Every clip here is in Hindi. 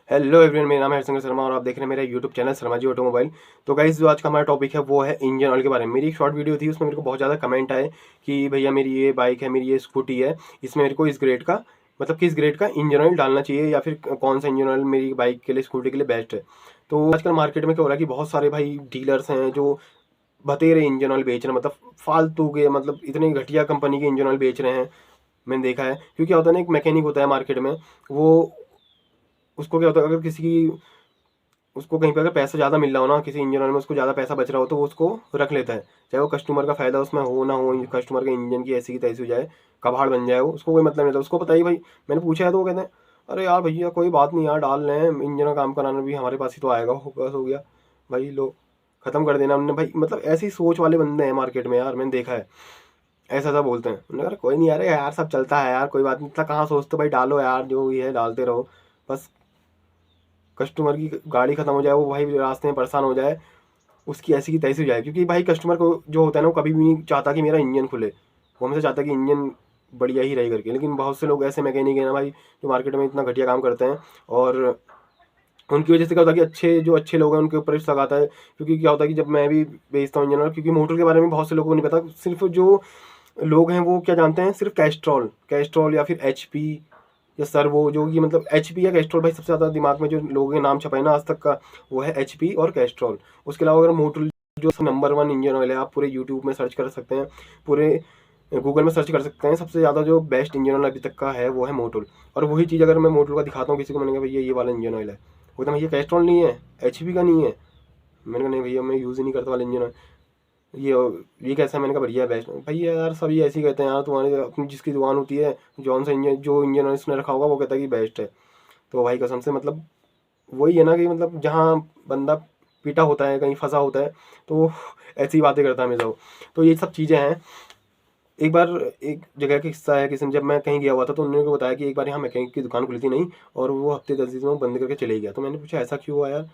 हेलो एवरीवन, मेरा नाम है हरसिंह शर्मा और आप देख रहे हैं मेरा YouTube channel Sharma ji automobile. तो गाइस, जो आज का हमारा टॉपिक है वो है इंजन ऑयल के बारे में। मेरी एक शॉर्ट वीडियो थी, उसमें मेरे को बहुत ज़्यादा कमेंट आए कि भैया मेरी ये बाइक है, मेरी ये स्कूटी है, इसमें मेरे को इस ग्रेड का किस ग्रेड का इंजन ऑयल डालना चाहिए या फिर कौन सा इंजन ऑयल मेरी बाइक के लिए, स्कूटी के लिए बेस्ट है। तो आजकल मार्केट में क्या हो रहा है कि बहुत सारे भाई डीलर्स हैं जो बतेरे इंजन ऑयल बेच रहे हैं, फालतू के, इतने घटिया कंपनी के इंजन ऑयल बेच रहे हैं। मैंने देखा है, क्योंकि क्या होता है ना, एक मैकेनिक होता है मार्केट में, वो उसको क्या होता है, अगर किसी की उसको कहीं पर अगर पैसा ज़्यादा मिल रहा हो ना, किसी इंजन ऑयल में उसको ज़्यादा पैसा बच रहा हो, तो वो उसको रख लेता है। चाहे वो कस्टमर का फ़ायदा उसमें हो ना हो, कस्टमर के इंजन की ऐसी की तैसी हो जाए, कबाड़ बन जाए, वो उसको कोई मतलब नहीं था। उसको पता ही भाई, मैंने पूछा है तो वो कहते हैं अरे यार भैया कोई बात नहीं यार, डाल रहे हैं, इंजन का काम कराना भी हमारे पास ही तो आएगा, बस हो गया भाई, लो ख़त्म कर देना हमने भाई। ऐसी सोच वाले बंदे हैं मार्केट में यार, मैंने देखा है। ऐसा ऐसा बोलते हैं, मैंने कहा कोई नहीं यार, यार सब चलता है यार, कोई बात नहीं, इतना कहाँ सोचते भाई, डालो यार, जो भी है डालते रहो। बस कस्टमर की गाड़ी खत्म हो जाए, वो भाई रास्ते में परेशान हो जाए, उसकी ऐसी की तैसी हो जाए। क्योंकि भाई कस्टमर को जो होता है ना, वो कभी भी नहीं चाहता कि मेरा इंजन खुले, वो हमेशा चाहता है कि इंजन बढ़िया ही रहे करके। लेकिन बहुत से लोग ऐसे मैकेनिक हैं ना भाई, जो मार्केट में इतना घटिया काम करते हैं, और उनकी वजह से क्या होता है कि जो अच्छे लोग हैं उनके ऊपर रिस्क लगाता है। क्योंकि क्या होता है कि जब मैं भी बेचता हूँ इंजन, क्योंकि मोटर के बारे में बहुत से लोगों को नहीं पता, सिर्फ जो लोग हैं वो क्या जानते हैं, सिर्फ कैस्ट्रॉल कैस्ट्रॉल या फिर HP या सर्वो, जो कि HP या कैस्ट्रॉल, भाई सबसे ज़्यादा दिमाग में जो लोगों के नाम छपा है ना आज तक का, वो है HP और कैस्ट्रॉल। उसके अलावा अगर मोटर जो नंबर 1 इंजन ऑयल है, आप पूरे यूट्यूब में सर्च कर सकते हैं, पूरे गूगल में सर्च कर सकते हैं, सबसे ज़्यादा जो बेस्ट इंजन ऑयल अभी तक का है वो है मोटोल। और वही चीज़ अगर मैं मोटोल का दिखाता हूँ किसी को, मैंने कहा भैया ये वाला इंजन ऑयल है, वो तो भैया कैस्ट्रॉल नहीं है, HP का नहीं है। मैंने कहा नहीं भैया, मैं यूज़ ही नहीं करता वाला इंजन ऑयल, ये ये कैसा है। मैंने कहा बढ़िया बेस्ट भैया, यार सभी ऐसे ही कहते हैं यार, तुम्हारी अपनी जिसकी दुकान होती है, जौन सा इंजन जो इंजन ऑयल उसने रखा होगा वो कहता है कि बेस्ट है। तो भाई कसम से वही है ना कि जहाँ बंदा पीटा होता है, कहीं फंसा होता है, तो वो ऐसी बातें करता है हमेशा वो। तो ये सब चीज़ें हैं। एक बार एक जगह का किस्सा है, किसी ने, जब मैं कहीं गया हुआ था तो उन्होंने को बताया कि एक बार यहाँ मैकेनिक की दुकान खुली थी नहीं, और वो हफ्ते 10 दिन में बंद करके चले गया। तो मैंने पूछा ऐसा क्यों हुआ यार।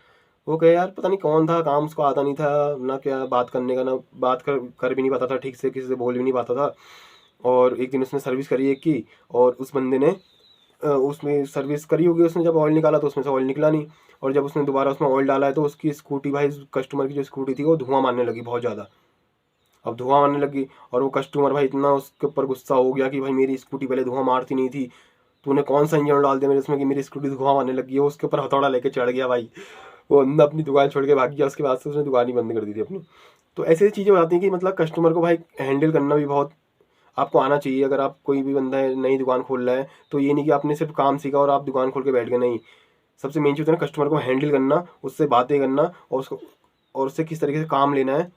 वो कहे यार पता नहीं कौन था, काम उसको आता नहीं था ना, क्या बात करने का, ना बात कर भी नहीं पाता था ठीक से, किसी से बोल भी नहीं पाता था। और एक दिन उसने सर्विस करी एक की, और उस बंदे ने उसमें सर्विस करी होगी उसने, जब ऑयल निकाला तो उसमें से ऑयल निकला नहीं। और जब उसने दोबारा उसमें ऑयल डाला है तो उसकी स्कूटी, भाई कस्टमर की जो स्कूटी थी वो धुआं मारने लगी बहुत ज़्यादा। अब धुआं मारने लगी, और वो कस्टमर भाई इतना उसके ऊपर गुस्सा हो गया कि भाई मेरी स्कूटी पहले धुआं मारती नहीं थी, तूने कौन सा इंजन डाल दिया मेरे इसमें कि मेरी स्कूटी धुआं मारने लगी है। वो उसके ऊपर हथौड़ा लेके चढ़ गया भाई, वो अंदर अपनी दुकान छोड़ के भाग गया। उसके बाद से उसने दुकान ही बंद कर दी थी अपनी। तो ऐसी चीज़ें हो जाती हैं कि कस्टमर को भाई हैंडल करना भी बहुत आपको आना चाहिए। अगर आप कोई भी बंदा है नई दुकान खोल रहा है, तो ये नहीं कि आपने सिर्फ काम सीखा और आप दुकान खोल के बैठ गए, नहीं। सबसे मेन चीज़ है ना, कस्टमर को हैंडल करना, उससे बातें करना, और उससे किस तरीके से काम लेना है,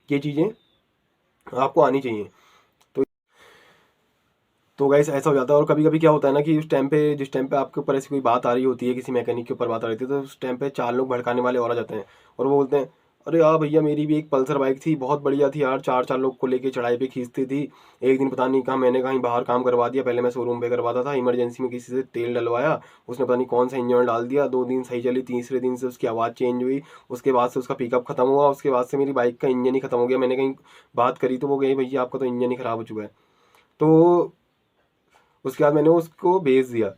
ये चीज़ें आपको आनी चाहिए। तो गाइस ऐसा हो जाता है। और कभी कभी क्या होता है ना कि उस टाइम पे, जिस टाइम पे आपके ऊपर ऐसी कोई बात आ रही होती है, किसी मैकेनिक के ऊपर बात आ रही होती है, तो उस टाइम पे 4 लोग भड़काने वाले और आ जाते हैं, और वो बोलते हैं अरे यार भैया मेरी भी एक पल्सर बाइक थी, बहुत बढ़िया थी यार, 4 4 लोग को लेके चढ़ाई पे खींचती थी। एक दिन पता नहीं कहाँ मैंने कहीं बाहर काम करवा दिया, पहले मैं शोरूम पे करवाता था, इमरजेंसी में किसी से तेल डलवाया, उसने पता नहीं कौन सा इंजन डाल दिया, 2 दिन सही चली, तीसरे दिन से उसकी आवाज़ चेंज हुई, उसके बाद से उसका पिकअप खत्म हुआ, उसके बाद से मेरी बाइक का इंजन ही खत्म हो गया। मैंने कहीं बात करी तो वो गई भैया आपका तो इंजन ही ख़राब हो चुका है। तो उसके बाद मैंने उसको भेज दिया।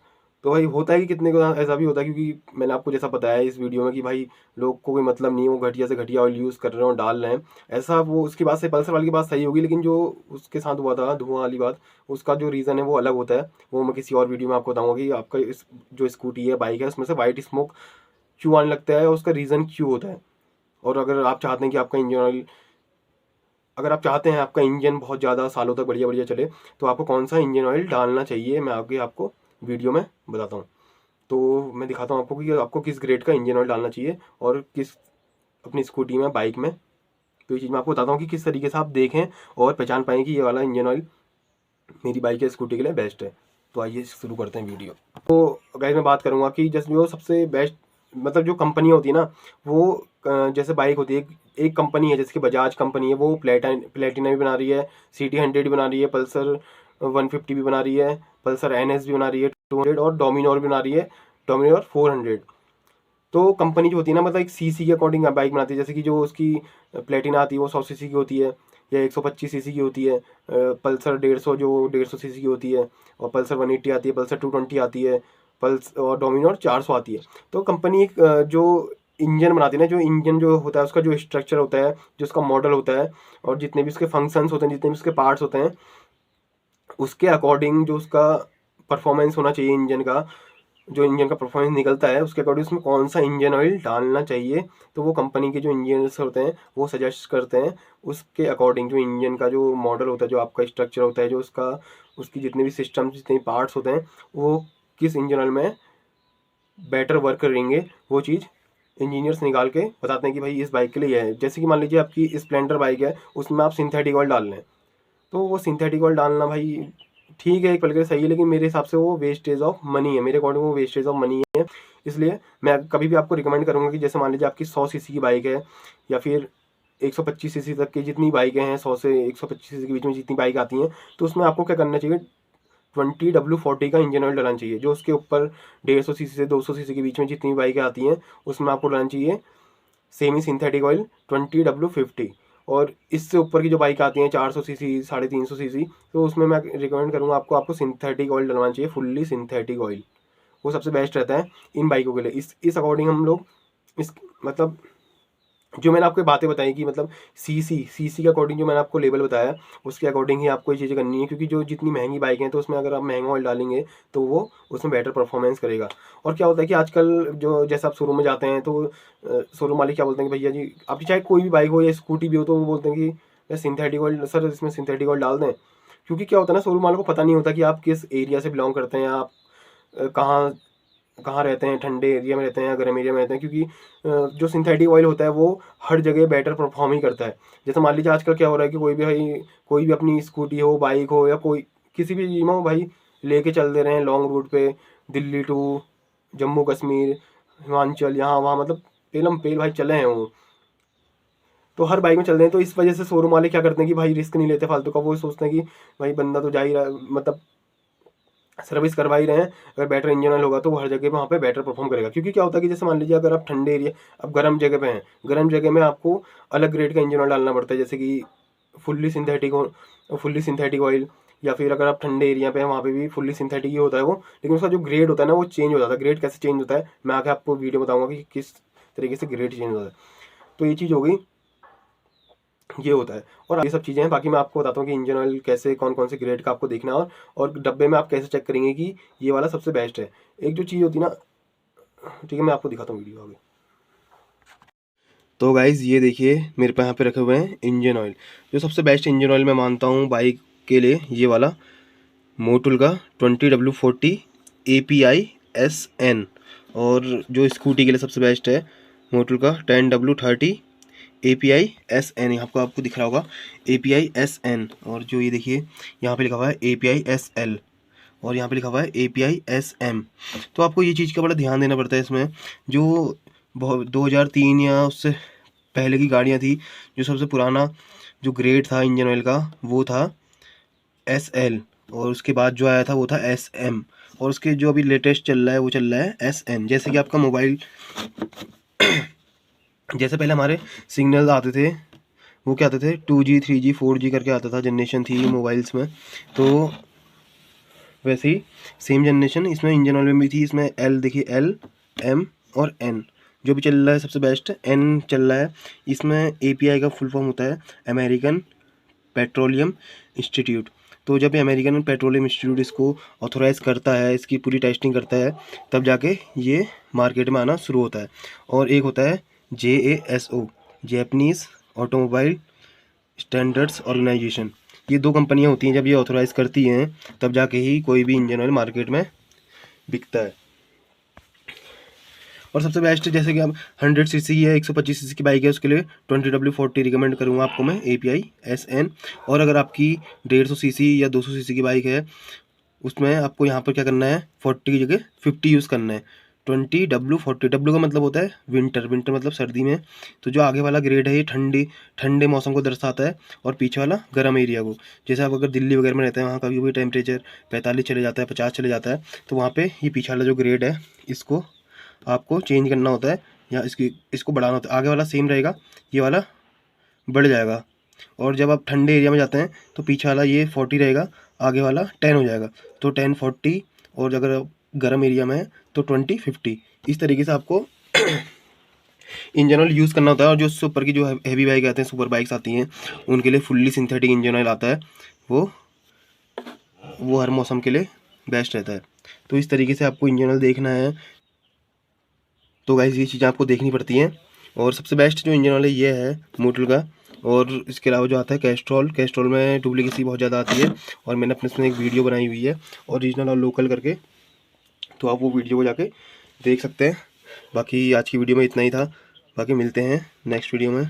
तो भाई होता है कि कितने को ऐसा भी होता है, क्योंकि मैंने आपको जैसा बताया इस वीडियो में कि भाई लोग को कोई मतलब नहीं है, वो घटिया से घटिया ऑयल यूज़ कर रहे हैं और डाल रहे हैं। ऐसा वो उसकी बात से, पल्सर वाले की बात सही होगी, लेकिन जो उसके साथ हुआ था धुआं वाली बात, उसका जो रीज़न है वो अलग होता है। वो मैं किसी और वीडियो में आपको बताऊँगा कि आपका जो स्कूटी है, बाइक है, उसमें से वाइट स्मोक क्यों आने लगता है और उसका रीज़न क्यों होता है। और अगर आप चाहते हैं कि आपका इंजन ऑयल, अगर आप चाहते हैं आपका इंजन बहुत ज़्यादा सालों तक बढ़िया बढ़िया चले, तो आपको कौन सा इंजन ऑयल डालना चाहिए, मैं आगे आपको वीडियो में बताता हूँ। तो मैं दिखाता हूँ आपको कि आपको किस ग्रेड का इंजन ऑयल डालना चाहिए, और किस अपनी स्कूटी में, बाइक में। तो ये चीज़ मैं आपको बताता हूँ कि किस तरीके से आप देखें और पहचान पाएँ कि ये वाला इंजन ऑयल मेरी बाइक या स्कूटी के लिए बेस्ट है। तो आइए शुरू करते हैं वीडियो। तो गाइस मैं बात करूँगा कि जैसे जो सबसे बेस्ट, जो कंपनी होती है ना, वो जैसे बाइक होती है, एक कंपनी है जैसे कि बजाज कंपनी है, वो प्लेटिना भी बना रही है, CT 100 भी बना रही है, पल्सर 150 भी बना रही है, पल्सर NS भी बना रही है 200, और डोमिनोर भी बना रही है, डोमिनोर 400। तो कंपनी जो होती है ना, एक सीसी के अकॉर्डिंग बाइक बनाती है। जैसे कि जो उसकी प्लेटिना आती है वो 100 सीसी की होती है, या 125 सीसी की होती है। पल्सर 150, जो 150 सीसी की होती है, और पल्सर 180 आती है, पल्सर 220 आती है, पल्स और डोमिनोर 400 आती है। तो कंपनी एक जो इंजन बनाती है ना, जो इंजन जो होता है उसका जो स्ट्रक्चर होता है, जो उसका मॉडल होता है और जितने भी उसके फंक्शंस होते हैं, जितने भी उसके पार्ट्स होते हैं, उसके अकॉर्डिंग जो उसका परफॉर्मेंस होना चाहिए इंजन का, जो इंजन का परफॉर्मेंस निकलता है उसके अकॉर्डिंग उसमें कौन सा इंजन ऑयल डालना चाहिए, तो वो कंपनी के जो इंजीनियर्स होते हैं वो सजेस्ट करते हैं। उसके अकॉर्डिंग जो इंजन का जो मॉडल होता है, जो आपका स्ट्रक्चर होता है, जो उसका उसकी जितने भी सिस्टम, जितने पार्ट्स होते हैं, वो किस इंजन ऑयल में बेटर वर्क करेंगे, वो चीज़ इंजीनियर्स निकाल के बताते हैं कि भाई इस बाइक के लिए यह है। जैसे कि मान लीजिए आपकी स्प्लेंडर बाइक है, उसमें आप सिंथेटिक ऑयल डाल लें, तो वो सिंथेटिक ऑयल डालना भाई ठीक है, एक पल के लिए सही है, लेकिन मेरे हिसाब से वो वेस्टेज ऑफ मनी है, मेरे अकॉर्डिंग वो वेस्टेज ऑफ मनी है। इसलिए मैं कभी भी आपको रिकमेंड करूँगा कि जैसे मान लीजिए आपकी 100 सीसी की बाइक है या फिर 125 सीसी तक की जितनी बाइकें हैं, 100 से 125 सीसी के बीच में जितनी बाइक आती हैं, तो उसमें आपको क्या करना चाहिए, 20W40 का इंजन ऑयल डलाना चाहिए। जो उसके ऊपर 150 सीसी से 200 सीसी के बीच में जितनी बाइकें आती हैं, उसमें आपको डलाना चाहिए सेमी सिंथेटिक ऑयल 20W50। और इससे ऊपर की जो बाइक आती हैं 400 सीसी, 350 सीसी, तो उसमें मैं रिकमेंड करूँगा आपको सिंथेटिक ऑयल डलवाना चाहिए, फुल्ली सिंथेटिक ऑयल। वो सबसे बेस्ट रहता है इन बाइकों के लिए। इस अकॉर्डिंग हम लोग इस मतलब जो मैंने आपको बातें बताई कि मतलब सीसी के अकॉर्डिंग जो मैंने आपको लेवल बताया, उसके अकॉर्डिंग ही आपको ये चीज़ें करनी है, क्योंकि जो जितनी महंगी बाइक हैं तो उसमें अगर आप महंगा ऑयल डालेंगे तो वो उसमें बेटर परफॉर्मेंस करेगा। और क्या होता है कि आजकल जो जैसे आप शोरूम में जाते हैं तो शोरूम वाले क्या बोलते हैं कि भैया जी आपकी चाहे कोई भी बाइक हो या स्कूटी भी हो, तो वो बोलते हैं कि सिंथेटिक ऑयल सर, इसमें सिंथेटिक ऑयल डाल दें। क्योंकि क्या होता है ना, शोरूम वालों को पता नहीं होता कि आप किस एरिया से बिलोंग करते हैं, आप कहाँ कहाँ रहते हैं, ठंडे एरिया में रहते हैं या गर्म एरिया में रहते हैं। क्योंकि जो सिंथेटिक ऑयल होता है वो हर जगह बेटर परफॉर्म ही करता है। जैसे मान लीजिए आजकल क्या हो रहा है कि कोई भी अपनी स्कूटी हो, बाइक हो या कोई किसी भी चीज़ में हो भाई, लेके चल दे रहे हैं लॉन्ग रूट पे, दिल्ली टू जम्मू कश्मीर, हिमाचल, यहाँ वहाँ, मतलब पेलम पेल भाई चले हैं वो, तो हर बाइक में चल रहे हैं। तो इस वजह से शोरूम वाले क्या करते हैं कि भाई रिस्क नहीं लेते फालतू का, वो सोचते हैं कि भाई बंदा तो जा ही रहा, मतलब सर्विस करवा ही रहे हैं, अगर बेटर इंजन ऑयल होगा तो वो हर जगह पे वहाँ पे बेटर परफॉर्म करेगा। क्योंकि क्या होता है कि जैसे मान लीजिए अगर आप ठंडे एरिया, अब गर्म जगह पे हैं, गर्म जगह में आपको अलग ग्रेड का इंजन ऑयल डालना पड़ता है, जैसे कि फुल्ली सिंथेटिक ऑयल। या फिर अगर आप ठंडे एरिया पे हैं वहाँ पे भी फुल्ली सिंथेटिक ही होता है वो, लेकिन उसका जो ग्रेड होता है ना वो चेंज हो जाता है। ग्रेड कैसे चेंज होता है मैं आगे आपको वीडियो बताऊँगा कि किस तरीके से ग्रेड चेंज होता है। तो ये चीज़ हो गई, ये होता है। और ये सब चीज़ें हैं, बाकी मैं आपको बताता हूँ कि इंजन ऑयल कैसे कौन कौन से ग्रेड का आपको देखना है, और डब्बे में आप कैसे चेक करेंगे कि ये वाला सबसे बेस्ट है। एक जो चीज़ होती है ना, ठीक है मैं आपको दिखाता हूँ वीडियो आगे। तो गाइज़ ये देखिए मेरे पे यहाँ पे रखे हुए हैं इंजन ऑयल। जो सबसे बेस्ट इंजन ऑयल मैं मानता हूँ बाइक के लिए, ये वाला मोटुल का 20W40 API SN। और जो स्कूटी के लिए सबसे बेस्ट है मोटुल का 10W30 API SN। यहाँ पर आपको दिख रहा होगा API SN। और जो ये देखिए यहाँ पे लिखा हुआ है API SL, और यहाँ पे लिखा हुआ है API SM। तो आपको ये चीज़ का बड़ा ध्यान देना पड़ता है इसमें। जो बहुत 2003 या उससे पहले की गाड़ियाँ थी, जो सबसे पुराना जो ग्रेड था इंजन ऑयल का वो था SL, और उसके बाद जो आया था वो था SM, और उसके जो अभी लेटेस्ट चल रहा है वो चल रहा है SN। जैसे कि आपका मोबाइल जैसे पहले हमारे सिग्नल आते थे, वो क्या आते थे 2G 3G 4G करके आता था, जनरेशन थी मोबाइल्स में। तो वैसे ही सेम जनरेशन इसमें इंजन ऑयल में भी थी। इसमें L देखिए, L M और N जो भी चल रहा है सबसे बेस्ट N चल रहा है। इसमें API का फुल फॉर्म होता है अमेरिकन पेट्रोलियम इंस्टीट्यूट। तो जब ये अमेरिकन पेट्रोलियम इंस्टीट्यूट इसको ऑथोराइज़ करता है, इसकी पूरी टेस्टिंग करता है, तब जाके ये मार्केट में आना शुरू होता है। और एक होता है JASO, Japanese automobile standards organisation. ये दो कंपनियां होती हैं, जब ये ऑथोराइज़ करती हैं तब जाके ही कोई भी इंजन ऑयल मार्केट में बिकता है। और सबसे बेस्ट जैसे कि अब 100 सीसी या 125 सीसी की बाइक है, उसके लिए 20W40 रिकमेंड करूँगा आपको मैं, API SN। और अगर आपकी 150 सीसी या 200 सीसी की बाइक है, उसमें आपको यहाँ पर क्या करना है, 40 की जगह 50 यूज़ करना है। 20W40, W का मतलब होता है विंटर, विंटर मतलब सर्दी में। तो जो आगे वाला ग्रेड है ये ठंडे मौसम को दर्शाता है, और पीछे वाला गर्म एरिया को। जैसे आप अगर दिल्ली वगैरह में रहते हैं, वहाँ कभी भी टेम्परेचर 45 चले जाता है, 50 चले जाता है, तो वहाँ पे ये पीछे वाला जो ग्रेड है इसको आपको चेंज करना होता है, या इसको बढ़ाना होता है। आगे वाला सेम रहेगा, ये वाला बढ़ जाएगा। और जब आप ठंडे एरिया में जाते हैं तो पीछे वाला ये 40 रहेगा, आगे वाला 10 हो जाएगा। तो 10 40। और अगर गर्म एरिया में है तो 20-50, इस तरीके से आपको इंजन ऑयल यूज़ करना होता है। और जो सुपर की जो हैवी बाइक आते हैं, सुपर बाइक्स आती हैं, उनके लिए फुल्ली सिंथेटिक इंजन ऑयल आता है, वो हर मौसम के लिए बेस्ट रहता है। तो इस तरीके से आपको इंजन ऑयल देखना है। तो गाइस ये चीज़ें आपको देखनी पड़ती हैं। और सबसे बेस्ट जो इंजन ऑयल है ये है मोटल का। और इसके अलावा जो आता है कैस्ट्रॉल में डुप्लीकेसी बहुत ज़्यादा आती है, और मैंने अपने इसमें एक वीडियो बनाई हुई है ओरिजिनल और लोकल करके, तो आप वो वीडियो को जाके देख सकते हैं। बाकी आज की वीडियो में इतना ही था, बाकी मिलते हैं नेक्स्ट वीडियो में।